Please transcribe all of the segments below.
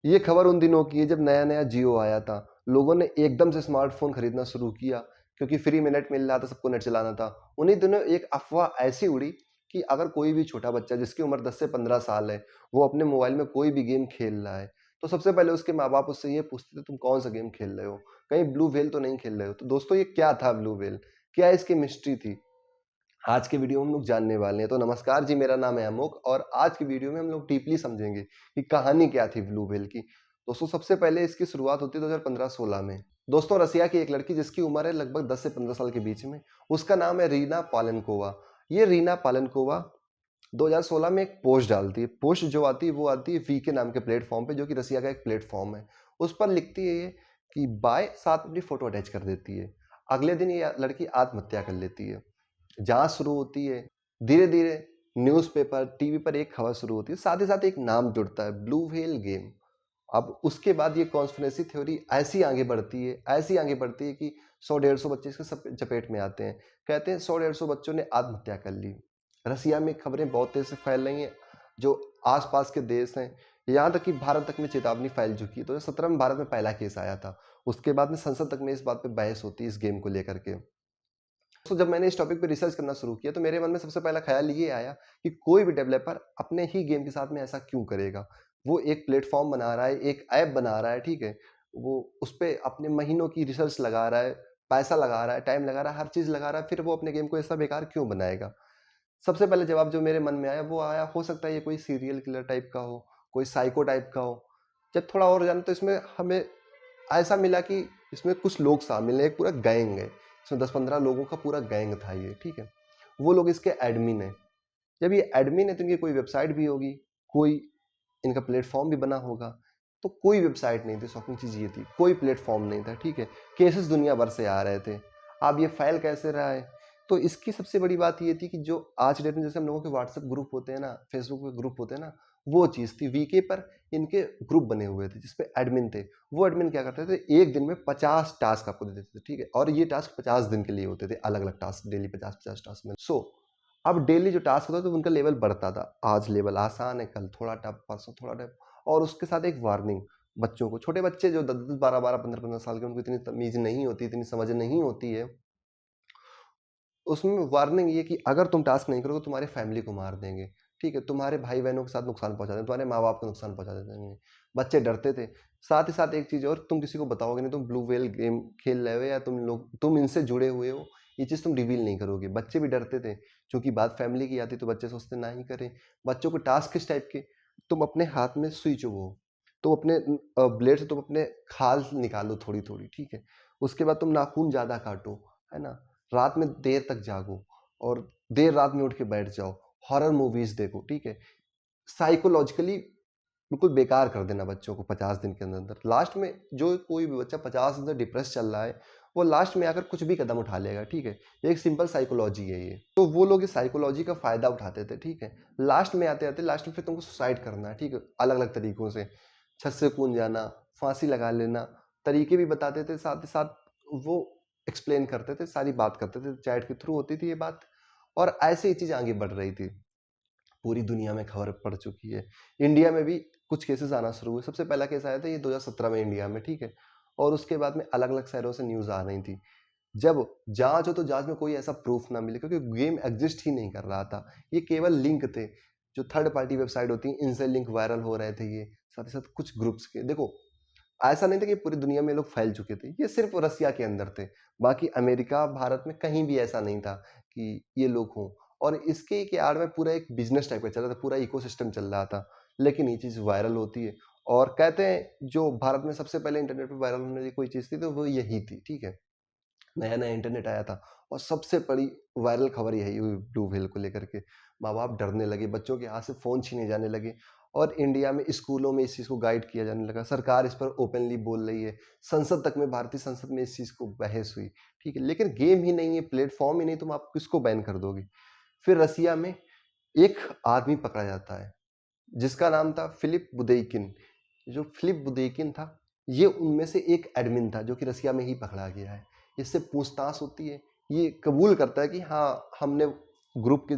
ये खबर उन दिनों की है जब नया-नया जियो आया था। लोगों ने एकदम से स्मार्टफ़ोन खरीदना शुरू किया क्योंकि फ्री में नेट मिल रहा था, सबको नेट चलाना था। उन्हीं दिनों एक अफ़वाह ऐसी उड़ी कि अगर कोई भी छोटा बच्चा जिसकी उम्र 10 से 15 साल है, वो अपने मोबाइल में कोई भी गेम खेल रहा है, तो सबसे पहले उसके माँ-बाप उससे ये पूछते थे, "तुम कौन-सा गेम खेल रहे हो? कहीं ब्लू व्हेल तो नहीं खेल रहे हो?" तो दोस्तों ये क्या था ब्लू व्हेल? क्या इसकी मिस्ट्री थी? आज के वीडियो में हम लोग जानने वाले हैं। तो नमस्कार जी, मेरा नाम है अमोक और आज की वीडियो में हम लोग डीपली समझेंगे कि कहानी क्या थी ब्लू व्हेल की। दोस्तों सबसे पहले इसकी शुरुआत होती है 2015-16 में। दोस्तों रसिया की एक लड़की जिसकी उम्र है लगभग 10 से 15 साल के बीच में, उसका नाम है रीना पालेनकोवा। ये रीना पालेनकोवा 2016 में एक पोस्ट डालती है। पोस्ट जो आती है वो आती है वीके नाम के प्लेटफ़ॉर्म पे, जो कि रसिया का एक प्लेटफ़ॉर्म है। उस पर लिखती है ये कि बाय, साथ में अपनी फ़ोटो अटैच कर देती है। अगले दिन ये लड़की आत्महत्या कर लेती है। जाँच शुरू होती है। धीरे-धीरे न्यूज़पेपर, टीवी पर एक खबर शुरू होती है, साथ ही साथ एक नाम जुड़ता है, ब्लू व्हेल गेम। अब उसके बाद ये कॉन्स्पिरेसी थ्योरी ऐसी आगे बढ़ती है कि 100 डेढ़ 100 बच्चे इसके चपेट में आते हैं। कहते हैं 100 डेढ़ 100 बच्चों ने आत्महत्या कर ली। रसिया में खबरें बहुत तेज़ी से फैल रही हैं, जो आस-पास के देश हैं, यहाँ तक कि भारत तक में चेतावनी फैल चुकी है। 2017 में भारत में पहला केस आया था। उसके बाद में संसद तक में इस बात पे बहस होती है इस गेम को लेकर के। तो जब मैंने इस टॉपिक पे रिसर्च करना शुरू किया तो मेरे मन में सबसे पहला ख्याल ये आया कि कोई भी डेवलपर अपने ही गेम के साथ में ऐसा क्यों करेगा? वो एक प्लेटफ़ॉर्म बना रहा है, एक ऐप बना रहा है, ठीक है? वो उसपे अपने महीनों की रिसर्च लगा रहा है, पैसा लगा रहा है, टाइम लगा रहा है, हर चीज़ लगा रहा है, फिर वो अपने गेम को ऐसा बेकार क्यों बनाएगा? सबसे पहले जवाब जो मेरे मन में आया वो आया, हो सकता है ये कोई सीरियल किलर टाइप का हो, कोई साइको टाइप का हो। जब थोड़ा और जाना तो इसमें हमें ऐसा मिला कि इसमें कुछ लोग शामिल हैं, एक पूरा गैंग है। इसमें 10-15 लोगों का पूरा गैंग था ये, ठीक है? वो लोग इसके एडमिन हैं। जब ये एडमिन है तो इनकी कोई वेबसाइट भी होगी, कोई इनका प्लेटफ़ॉर्म भी बना होगा। तो कोई वेबसाइट नहीं थी, शॉकिंग चीज़ ये थी, कोई प्लेटफ़ॉर्म नहीं था, ठीक है? केसेस दुनिया भर से आ रहे थे। अब ये फैल कैसे रहा है? तो इसकी सबसे बड़ी बात ये थी कि जो आज की डेट में जैसे हम लोगों के व्हाट्सएप ग्रुप होते हैं ना, फेसबुक पे ग्रुप होते हैं ना, वो चीज़ थी। वीके पर इनके ग्रुप बने हुए थे जिसपे एडमिन थे। वो एडमिन क्या करते थे, एक दिन में 50 टास्क आपको दे देते थे, ठीक है? और ये टास्क 50 दिन के लिए होते थे, अलग-अलग टास्क, डेली 50-50 टास्क में। अब डेली जो टास्क होता था तो उनका लेवल बढ़ता था। आज लेवल आसान है, कल थोड़ा टफ, परसों थोड़ा टफ, और उसके साथ एक वार्निंग बच्चों को। छोटे बच्चे जो 10-10, 12-12, 15-15 साल के, उनको इतनी तमीज़ नहीं होती, इतनी समझ नहीं होती है। उसमें वार्निंग ये कि अगर तुम टास्क नहीं करोगे, तुम्हारी फैमिली को मार देंगे, ठीक है? तुम्हारे भाई-बहनों के साथ नुकसान पहुँचा देंगे, तुम्हारे माँ-बाप को नुकसान पहुँचा देंगे। बच्चे डरते थे। साथ ही साथ एक चीज़ और, तुम किसी को बताओगे नहीं तुम ब्लू व्हेल गेम खेल रहे हो या तुम इनसे जुड़े हुए हो, ये चीज़ तुम रिवील नहीं करोगे। बच्चे भी डरते थे, चूँकि बात फैमिली की आती तो बच्चे सोचते ना ही करें। बच्चों को टास्क किस टाइप के, तुम अपने हाथ में सुई चुभो, तुम अपने ब्लेड से तुम अपने खाल निकालो थोड़ी-थोड़ी, ठीक है? उसके बाद तुम नाखून ज़्यादा काटो, है ना? रात में देर तक जागो और देर रात में उठ के बैठ जाओ, हॉरर मूवीज़ देखो, ठीक है? साइकोलॉजिकली बिल्कुल बेकार कर देना बच्चों को 50 दिन के अंदर-अंदर। लास्ट में जो कोई भी बच्चा 50 दिन से डिप्रेस चल रहा है, वो लास्ट में आकर कुछ भी कदम उठा लेगा, ठीक है? ये एक सिंपल साइकोलॉजी है ये। तो वो लोग इस साइकोलॉजी का फ़ायदा उठाते थे, ठीक है? लास्ट में फिर तुमको सुसाइड करना है, ठीक है? अलग-अलग तरीकों से, छत से कूद जाना, फांसी लगा लेना, तरीके भी बताते थे, साथ ही साथ वो एक्सप्लेन करते थे, सारी बात करते थे, चैट के थ्रू होती थी ये बात, और ऐसे ही चीज़ आगे बढ़ रही थी। पूरी दुनिया में खबर पड़ चुकी है। इंडिया में भी कुछ केसेस आना शुरू हुए। सबसे पहला केस आया था ये 2017 में इंडिया में, ठीक है? और उसके बाद में अलग-अलग शहरों से न्यूज़ आ रही थी। जब जाँच हो तो जाँच में कोई ऐसा प्रूफ ना मिले, क्योंकि गेम एग्ज़िस्ट ही नहीं कर रहा था। ये केवल लिंक थे, जो थर्ड पार्टी वेबसाइट होती हैं, इनसे लिंक वायरल हो रहे थे ये, साथ ही साथ कुछ ग्रुप्स के। देखो, ऐसा नहीं था कि पूरी दुनिया में लोग फैल चुके थे, ये सिर्फ़ रसिया के अंदर थे। बाकी अमेरिका, भारत में कहीं भी ऐसा नहीं था कि ये लोग हों। और इसके के आड़ में पूरा एक बिज़नेस टाइप का चल रहा था, पूरा इकोसिस्टम चल रहा था। लेकिन ये चीज़ वायरल होती है, और कहते हैं जो भारत में सबसे पहले इंटरनेट पे वायरल होने वाली कोई चीज़ थी तो वो यही थी, ठीक है? नया-नया इंटरनेट आया था और सबसे बड़ी वायरल खबर यही हुई ब्लू व्हेल को लेकर के। माँ-बाप डरने लगे, बच्चों के हाथ से फ़ोन छीने जाने लगे, और इंडिया में स्कूलों में इस चीज़ को गाइड किया जाने लगा। सरकार इस पर ओपनली बोल रही है। संसद तक में, भारतीय संसद में इस चीज़ को बहस हुई, ठीक है? लेकिन गेम ही नहीं है, प्लेटफ़ॉर्म ही नहीं, तुम आप किसको बैन कर दोगे? फिर रसिया में एक आदमी पकड़ा जाता है, जिसका नाम था फिलिप बुदेइकिन। जो फिलिप बुदेइकिन था, ये उनमें से एक एडमिन था, जो कि रसिया में ही पकड़ा गया है। इससे पूछताछ होती है, ये कबूल करता है कि हाँ, हमने ग्रुप के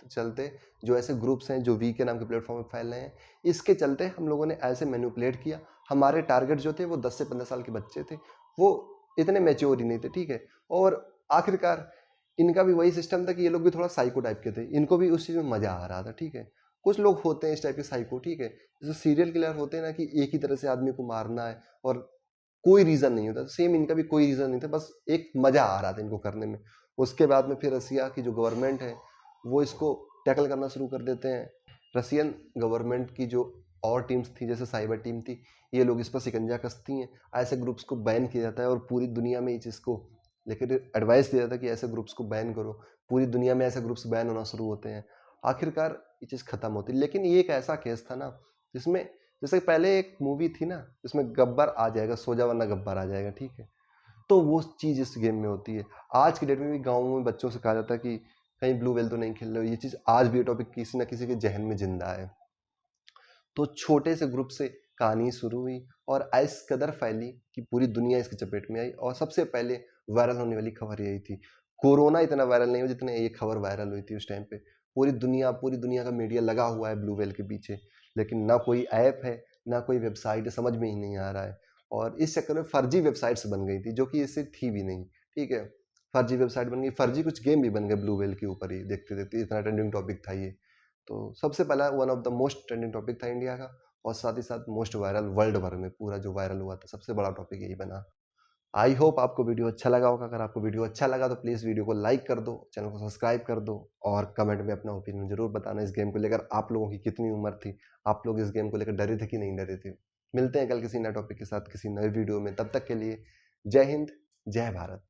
चलते, जो ऐसे ग्रुप्स हैं जो वी के नाम के प्लेटफॉर्म पे फैल रहे हैं, इसके चलते हम लोगों ने ऐसे मैनिपुलेट किया। हमारे टारगेट जो थे वो 10 से 15 साल के बच्चे थे, वो इतने मैच्योर ही नहीं थे, ठीक है। और आखिरकार इनका भी वही सिस्टम था कि ये लोग भी थोड़ा साइको टाइप के थे, इनको भी उस चीज़ में मज़ा आ रहा था, ठीक है। कुछ लोग होते हैं इस टाइप के साइको, ठीक है, जैसे सीरियल किलर होते हैं ना, कि एक ही तरह से आदमी को मारना है और कोई रीज़न नहीं होता, सेम इनका भी कोई रीज़न नहीं था, बस एक मज़ा आ रहा था इनको करने में। उसके बाद में फिर रसिया की जो गवर्नमेंट है, वो इसको टैकल करना शुरू कर देते हैं। रसियन गवर्नमेंट की जो और टीम्स थी, जैसे साइबर टीम थी, ये लोग इस पर शिकंजा कसती हैं। ऐसे ग्रुप्स को बैन किया जाता है और पूरी दुनिया में इस चीज़ को लेकर एडवाइस दिया जाता है कि ऐसे ग्रुप्स को बैन करो। पूरी दुनिया में ऐसे ग्रुप्स बैन होना शुरू होते हैं। आखिरकार ये चीज़ खत्म होती है। लेकिन ये एक ऐसा केस था ना, जिसमें जैसे पहले एक मूवी थी ना, जिसमें गब्बर आ जाएगा, सो जा वरना गब्बर आ जाएगा, ठीक है। तो वो चीज़ इस गेम में होती है। आज की डेट में भी गाँव में बच्चों से कहा जाता है कि कहीं ब्लू व्हेल तो नहीं खेल रहे हो। ये चीज़ आज भी ये टॉपिक किसी न किसी के ज़हन में ज़िंदा है। तो छोटे से ग्रुप से कहानी शुरू हुई और इस कदर फैली कि पूरी दुनिया इसकी चपेट में आई, और सबसे पहले वायरल होने वाली खबर यही थी। कोरोना इतना वायरल नहीं हुआ जितने ये खबर वायरल हुई थी उस टाइम पे। पूरी दुनिया का मीडिया लगा हुआ है ब्लू व्हेल के पीछे, लेकिन ना कोई ऐप है, ना कोई वेबसाइट है, समझ में ही नहीं आ रहा है। और इस चक्कर में फर्जी वेबसाइट्स बन गई थी, जो कि इससे थी भी नहीं, ठीक है। फर्जी वेबसाइट बन गई, फर्जी कुछ गेम भी बन गए ब्लू व्हेल के ऊपर ही, देखते-देखते इतना ट्रेंडिंग टॉपिक था ये। तो सबसे पहला one of the most trending topic था इंडिया का, और साथ ही साथ मोस्ट वायरल वर्ल्ड भर में, पूरा जो वायरल हुआ था सबसे बड़ा टॉपिक यही बना। आई होप आपको वीडियो अच्छा लगा होगा। अगर आपको वीडियो अच्छा लगा तो प्लीज़ वीडियो को लाइक कर दो, चैनल को सब्सक्राइब कर दो, और कमेंट में अपना ओपिनियन ज़रूर बताना इस गेम को लेकर। आप लोगों की कितनी उम्र थी, आप लोग इस गेम को लेकर डरे थे कि नहीं डरे थे। मिलते हैं कल किसी नए टॉपिक के साथ किसी नए वीडियो में, तब तक के लिए जय हिंद, जय भारत।